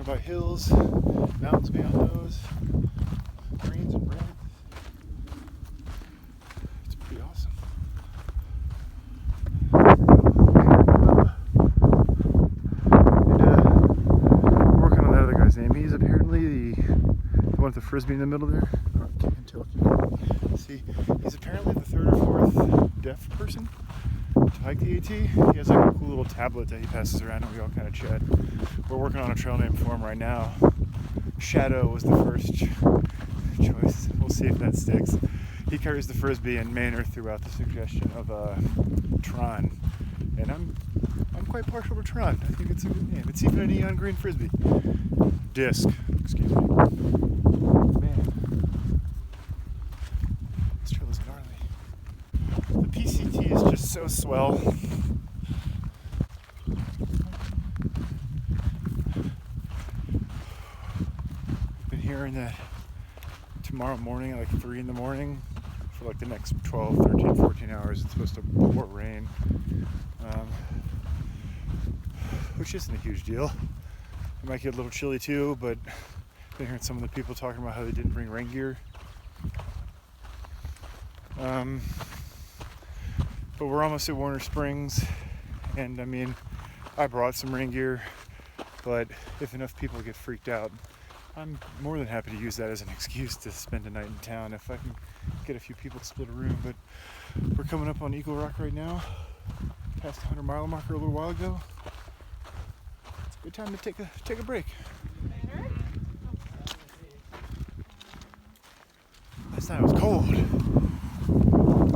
by hills, mountains beyond those, greens and reds. It's pretty awesome. We're working on that other guy's name. He's apparently the one with the frisbee in the middle there. I can't tell if you can see. He's apparently the third or fourth deaf person to hike the AT. He has like a cool little tablet that he passes around and we all kind of chat. We're working on a trail name for him right now. Shadow was the first choice. We'll see if that sticks. He carries the frisbee and Maynard threw out the suggestion of Tron. And I'm quite partial to Tron. I think it's a good name. It's even a neon green frisbee. Disc. Excuse me. Man. This trail is gnarly. The PCT is just so swell. Been hearing that tomorrow morning at like 3 in the morning for like the next 12, 13, 14 hours it's supposed to pour rain. Which isn't a huge deal. It might get a little chilly too, but I've been hearing some of the people talking about how they didn't bring rain gear. But we're almost at Warner Springs, and I mean, I brought some rain gear, but if enough people get freaked out, I'm more than happy to use that as an excuse to spend a night in town if I can get a few people to split a room. But we're coming up on Eagle Rock right now, past the 100-mile marker a little while ago. It's a good time to take a break. Last night it was cold.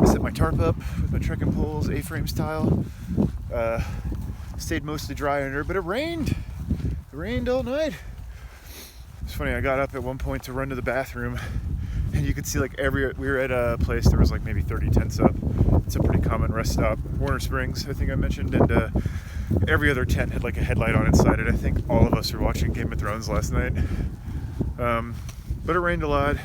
I set my tarp up with my trekking poles, A-frame style. Stayed mostly dry under, but it rained. It rained all night. It's funny, I got up at one point to run to the bathroom, and you could see like we were at a place there was like maybe 30 tents up. It's a pretty common rest stop. Warner Springs, I think I mentioned, and every other tent had like a headlight on inside it. I think all of us were watching Game of Thrones last night. But it rained a lot.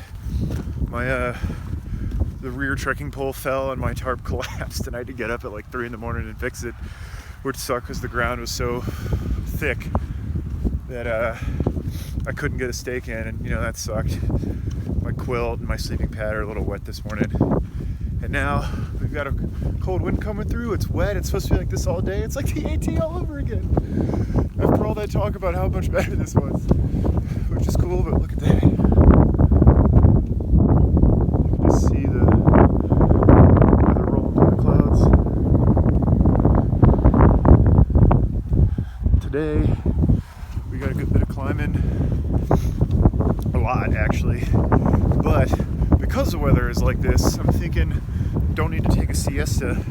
The rear trekking pole fell and my tarp collapsed, and I had to get up at like 3 in the morning and fix it, which sucked because the ground was so thick that I couldn't get a stake in, and that sucked. My quilt and my sleeping pad are a little wet this morning. And now we've got a cold wind coming through. It's wet. It's supposed to be like this all day. It's like the AT all over again. After all that talk about how much better this was, which is cool, but look at that. You can just see the weather rolling through the clouds. Today, we got a good bit of climbing. A lot, actually. But because the weather is like this, I'm thinking don't need to take a siesta,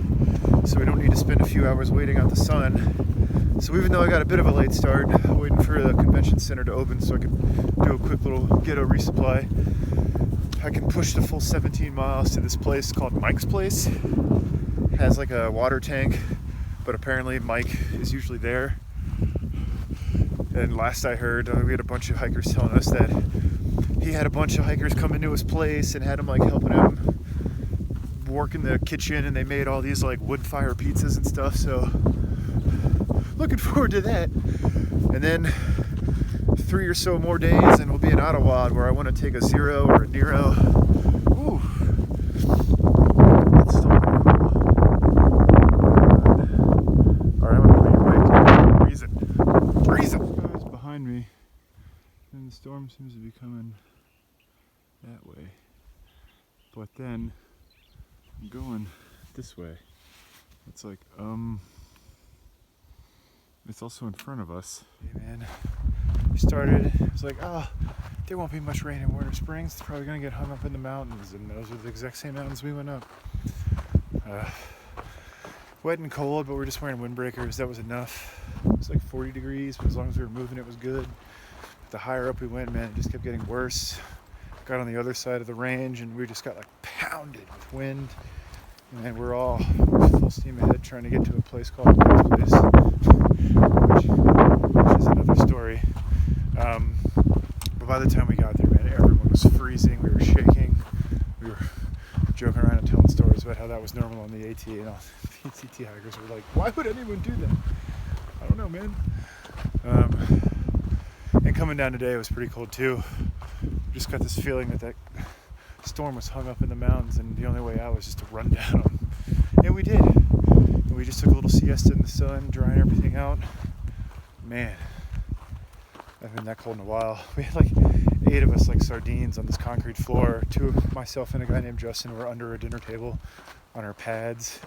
so we don't need to spend a few hours waiting out the sun. So even though I got a bit of a late start, waiting for the convention center to open so I can do a quick little ghetto resupply, I can push the full 17 miles to this place called Mike's Place. It has like a water tank, but apparently Mike is usually there. And last I heard, we had a bunch of hikers telling us that he had a bunch of hikers come into his place and had him like helping him work in the kitchen, and they made all these like wood fire pizzas and stuff. So looking forward to that. And then 3 or so more days and we'll be in Idyllwild, where I want to take a Zero or a Nero. Ooh. That's still pretty cool. Alright, I'm gonna put your bike. Breezing. Guys behind me, and the storm seems to be coming that way. But then I'm going this way. It's like, it's also in front of us. Hey man, we started, it was like, there won't be much rain in Warner Springs. It's probably gonna get hung up in the mountains, and those are the exact same mountains we went up. Wet and cold, but we're just wearing windbreakers. That was enough. It was like 40 degrees, but as long as we were moving, it was good. But the higher up we went, man, it just kept getting worse. Got on the other side of the range, and we just got like pounded with wind. And we're full steam ahead trying to get to a place called Crest, which is another story. But by the time we got there, man, everyone was freezing. We were shaking. We were joking around and telling stories about how that was normal on the AT, and all the AT hikers were like, "Why would anyone do that?" I don't know, man. And coming down today, it was pretty cold too. Just got this feeling that storm was hung up in the mountains, and the only way out was just to run down them. And we did. And we just took a little siesta in the sun, drying everything out. Man, I haven't been that cold in a while. We had like 8 of us like sardines on this concrete floor. 2, myself and a guy named Justin, were under a dinner table on our pads.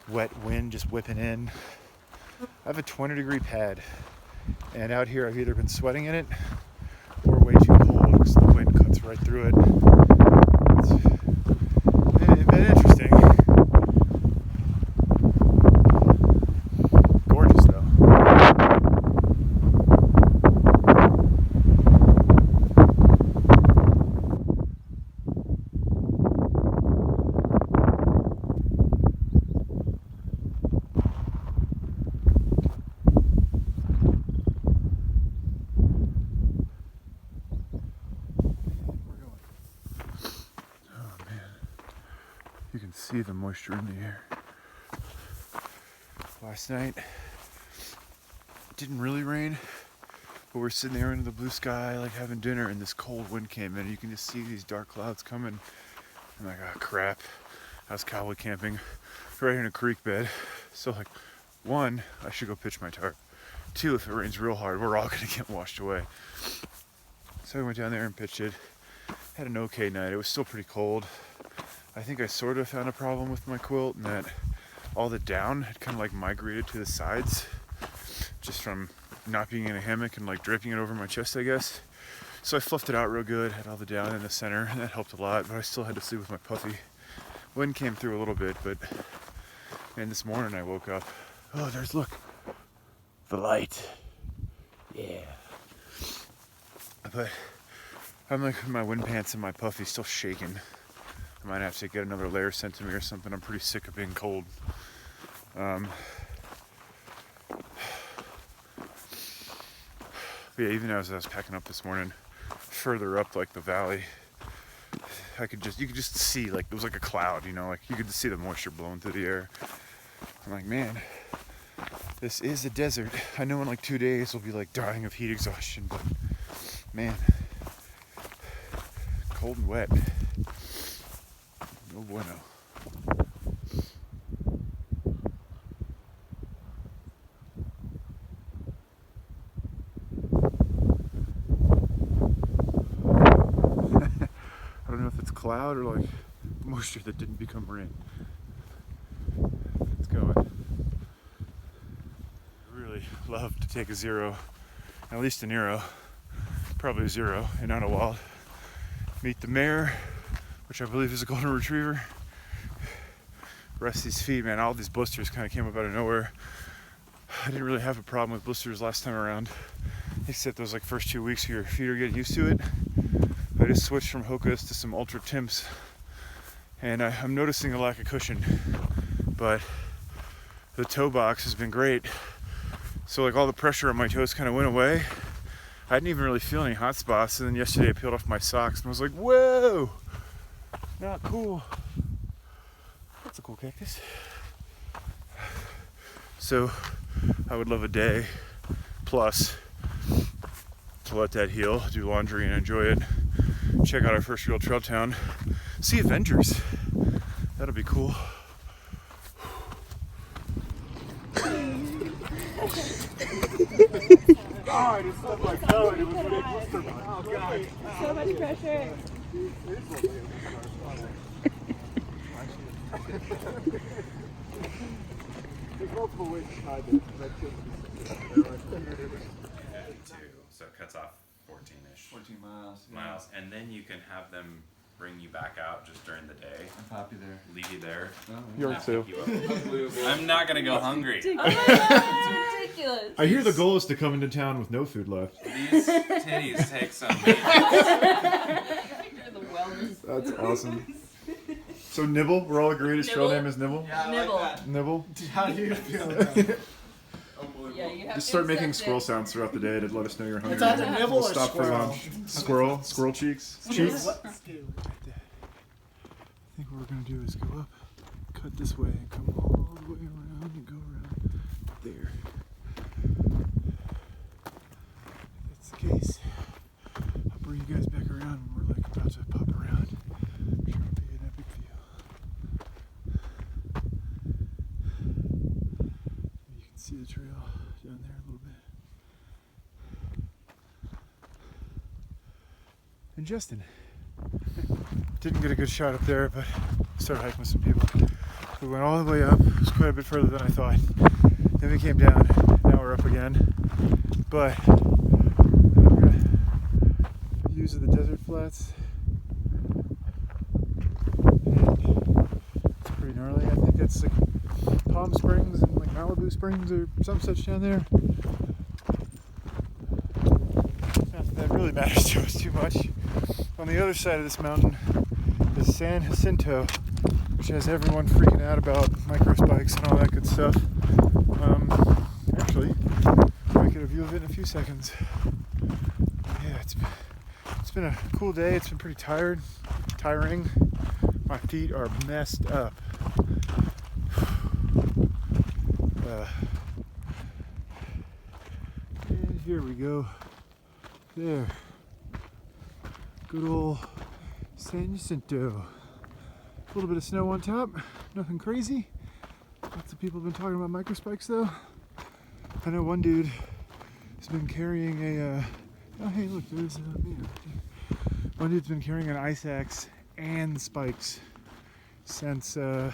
Wet wind just whipping in. I have a 20-degree pad, and out here I've either been sweating in it or way too cold because the wind cuts right through it. It's been interesting. Gorgeous though. You can see the moisture in the air. Last night, it didn't really rain, but we're sitting there under the blue sky, like having dinner, and this cold wind came in. You can just see these dark clouds coming. I'm like, oh crap. I was cowboy camping right in a creek bed. So like, 1, I should go pitch my tarp. 2, if it rains real hard, we're all gonna get washed away. So I went down there and pitched it. Had an okay night. It was still pretty cold. I think I sort of found a problem with my quilt in that all the down had kind of like migrated to the sides just from not being in a hammock and like draping it over my chest, I guess. So I fluffed it out real good, had all the down in the center, and that helped a lot, but I still had to sleep with my puffy. Wind came through a little bit, but man, this morning I woke up. Oh, there's, look, the light. Yeah. But I'm like my wind pants and my puffy still shaking. I might have to get another layer sent to me or something. I'm pretty sick of being cold. But yeah, even as I was packing up this morning, further up like the valley, you could just see, like, it was like a cloud, you know, like you could see the moisture blowing through the air. I'm like, man, this is a desert. I know in like 2 days we'll be like dying of heat exhaustion, but man, cold and wet. No bueno. I don't know if it's cloud or like moisture that didn't become rain. It's going. I really love to take a 0, at least an arrow, probably a 0 in Idyllwild. Meet the mare, which I believe is a golden retriever. Rest these feet, man. All these blisters kind of came up out of nowhere. I didn't really have a problem with blisters last time around, except those like first 2 weeks your feet are getting used to it. I just switched from Hokas to some Ultra Timps, and I'm noticing a lack of cushion, but the toe box has been great. So like all the pressure on my toes kind of went away. I didn't even really feel any hot spots, and then yesterday I peeled off my socks and was like, whoa, not cool. That's a cool cactus. So I would love a day plus to let that heal, do laundry and enjoy it. Check out our first real trail town. See Avengers. That'll be cool. Oh, I just stuck my toe and it was a big blister mark. Oh god. So much pressure. There's multiple ways to hide this. So it cuts off 14-ish 14 miles. miles, and then you can have them bring you back out just during the day. And pop you there. Leave you there. Yours and too. pick you up. I'm not gonna go hungry. Oh my god, it's ridiculous. I hear the goal is to come into town with no food left. These titties take some You're the wellness. That's awesome. So Nibble, we're all agreed his trail Nibble? name is Nibble? Yeah, I Nibble. like that. Nibble? How do you feel about it? Yeah, you have Just to start making accept squirrel it. sounds throughout the day to let us know you're hungry. It's either nibble We'll or stop for squirrel. lunch. Squirrel cheeks. Cheeks. What do? I think what we're gonna do is go up, cut this way, and come all the way around and go around there. If that's the case. See the trail down there a little bit. And Justin. Didn't get a good shot up there, but started hiking with some people. We went all the way up. It was quite a bit further than I thought. Then we came down. Now we're up again. But we're gonna use the desert flats. And it's pretty gnarly. I think that's like Palm Springs and like Malibu Springs or some such down there. Not that that really matters to us too much. On the other side of this mountain is San Jacinto, which has everyone freaking out about microspikes and all that good stuff. Actually, I get a view of it in a few seconds. Yeah, it's been a cool day. It's been pretty tiring. My feet are messed up. And here we go. There. Good old San Jacinto. A little bit of snow on top. Nothing crazy. Lots of people have been talking about microspikes though. I know one dude has been carrying a oh hey look, there's me. One dude's been carrying an ice axe and spikes since when?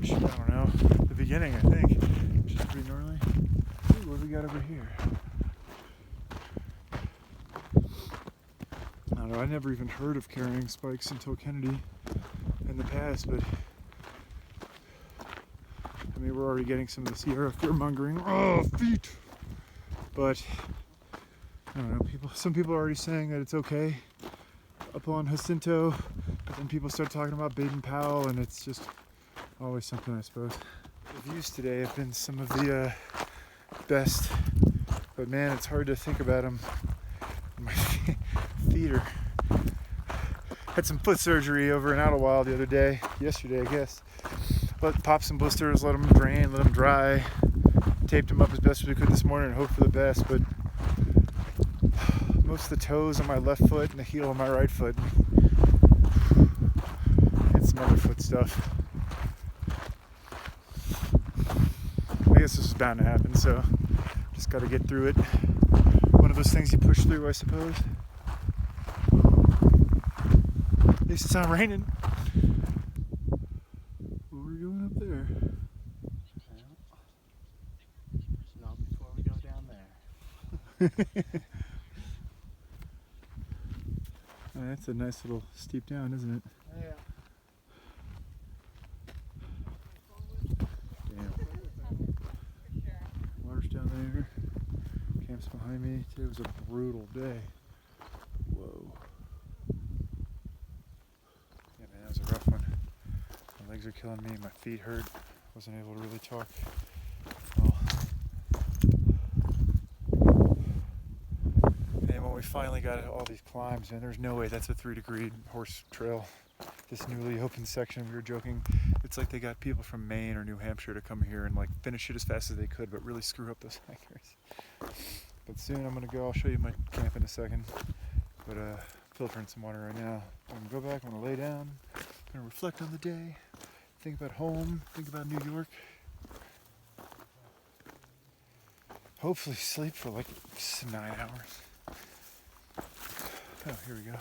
Shoot, I don't know. The beginning, I think. Which is pretty gnarly. Ooh, what do we got over here? I don't know, I never even heard of carrying spikes until Kennedy in the past, but I mean, we're already getting some of the Sierra fear-mongering. Oh, feet! But I don't know, some people are already saying that it's okay up on Jacinto, but then people start talking about Baden Powell, and it's just always something, I suppose. The views today have been some of the best, but man, it's hard to think about them. My feet are... Had some foot surgery over in Idyllwild the other day, yesterday I guess. Popped some blisters, let them drain, let them dry. Taped them up as best as we could this morning and hoped for the best, but most of the toes on my left foot and the heel on my right foot. And some other foot stuff. I guess this is bound to happen, so just gotta get through it. One of those things you push through, I suppose. At least it's not raining. Well, we're going up there. Not before we go down there. Oh, that's a nice little steep down, isn't it? Yeah. Damn. Water's down there. Camp's behind me. Today was a brutal day. Whoa. Yeah, man, that was a rough one. My legs are killing me. My feet hurt. Wasn't able to really talk. Well, and when we finally got all these climbs, man, there's no way that's a 3-degree horse trail. This newly opened section, we were joking, it's like they got people from Maine or New Hampshire to come here and like finish it as fast as they could, but really screw up those hikers. But soon I'm gonna go, I'll show you my camp in a second, but filtering some water right now. I'm gonna go back, I'm gonna lay down, I'm gonna reflect on the day, think about home, think about New York. Hopefully sleep for like 9 hours. Oh, here we go.